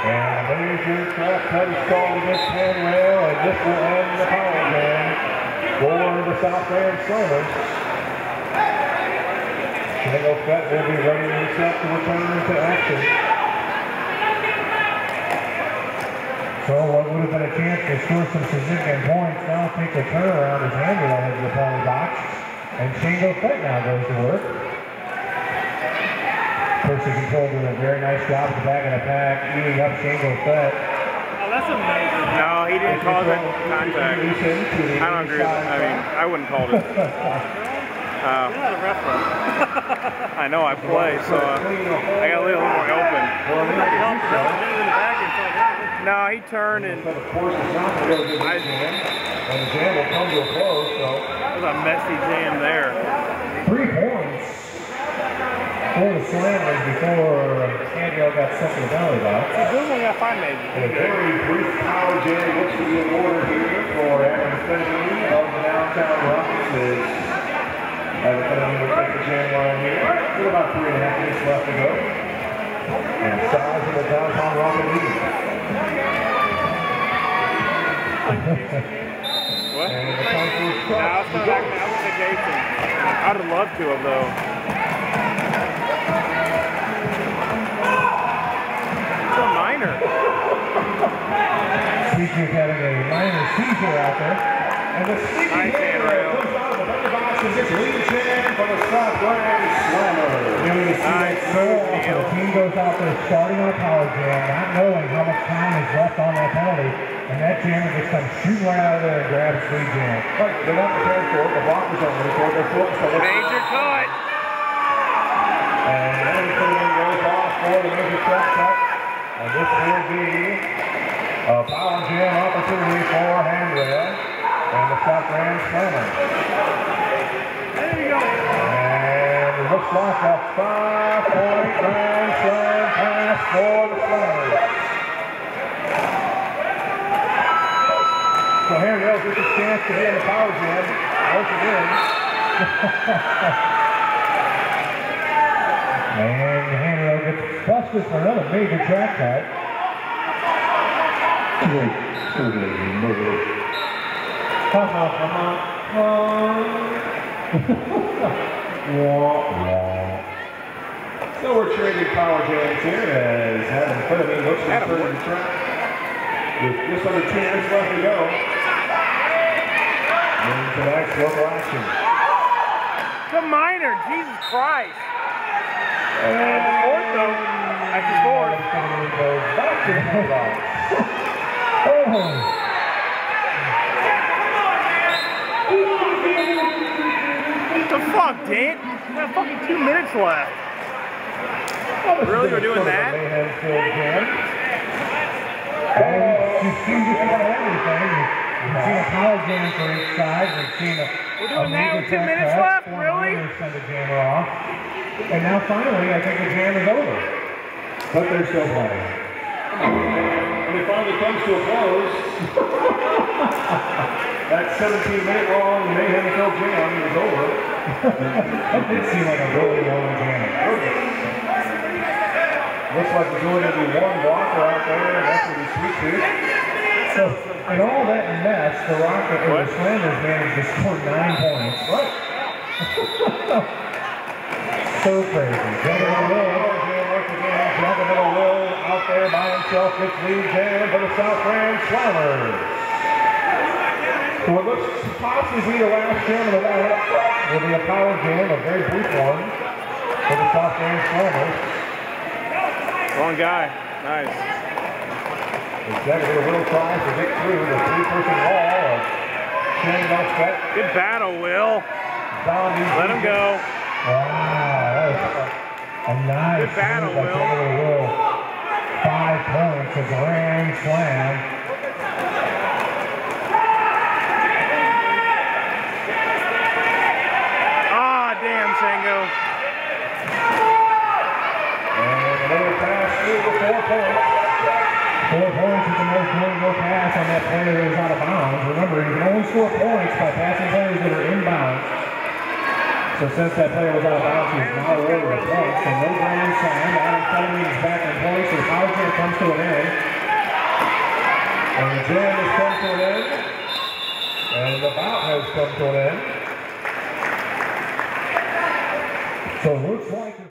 And a major trap cut is called against handrail, and this will end the power jam for the South End Slammers. Shango Fett will be ready and set to return to action. So what would have been a chance to score some significant points now takes a turnaround as Handel heads the penalty box. And Shango Fett now goes to work. Percy Control doing a very nice job at the back of the pack, eating up Shango Fett. Oh, that's amazing. No, he didn't call that contact. I don't agree with that. I mean, I wouldn't call it. You're not a referee. I know I play, so I got to leave a little more open. No, he turned and But of course, it's not going to go to the jam, and the jam will come to a close, so. that was a messy jam there. 3 points for the Slammers before Handel got sent to the penalty box. This one got 5 maybe. A very brief power jam looks to be in order here for Aaron Finley of the downtown Rockets. Aaron Finley will take the jam line here. With about 3.5 minutes left to go. And size of the downtown Rocket lead. What? And the conference No, I was coming back. I went to Jason. I'd have loved to have, though. It's a minor. Teacher's having a minor seizure out there. And the sneaky Nice hand handrail. comes out of the penalty box and gets lead jam for the South Grand Slammer. You're going to see that so often. The team goes out there starting on a power jam, not knowing how much time is left on that penalty, and that jammer just comes shooting right out of there and grabs lead jam. Right, they're not prepared for it. The blockers aren't ready for it. They're focused on it. Major cut. And everything goes off for the major track cut. And this will be a power jam opportunity for handrail and the South Grand Slammer. There you go. And it looks like a 5-point Grand Slam pass for the Slammers. So handrail gets a chance to be in the power jam once again. And handrail gets busted for another major track cut. Ha ha ha ha. So we're trading power jams here as Adam Clemente looks to turn the track with just under 2 minutes left to go in tonight's local action. The minor, Jesus Christ. And Fourth though. That's the fourth. goes back to the mailbox. Oh! What the fuck, Dan? We got fucking 2 minutes left. Really, we're doing that? You've seen just about everything. You've seen a power jam for each side. You've seen We're doing that with 2 minutes left? Really? Send the jammer off. And now finally, I think the jam is over. But they're still playing. And it finally comes to a close. That 17-minute long mayhem-filled jam is over. That did seem like a really long jam. Looks like there's only going to be one blocker out there, and that's going to be Sweet Tooth. So, in all that mess, the Rocket or the Slammers managed to score 9 points. Right. So crazy. Juggernaut Will, once again, Juggernaut Will out there by himself gets lead jam for the South Grand Slammers. So it looks to possibly be the last jam of the night. Will be a power jam, a very brief one, for the South Grand Slammers. Wrong guy. Nice. Juggernaut Will tries to get through the 3-person wall of Shane Buffett. Good battle, Will. Let him go. Wow, that was a nice Good battle, move by Will. 5 points, a grand slam. Ah, damn, Shango. And another pass through the 4 points. 4 points is the most notable pass on that player that is out of bounds. Remember, you can only score points by passing players that are inbounds. So since that player was out of bounds, he's now awarded a point. So no grand slam. Adam Clemente is back in points. So the power jam comes to an end. And the jam has come to an end. And the bout has come to an end. So it looks like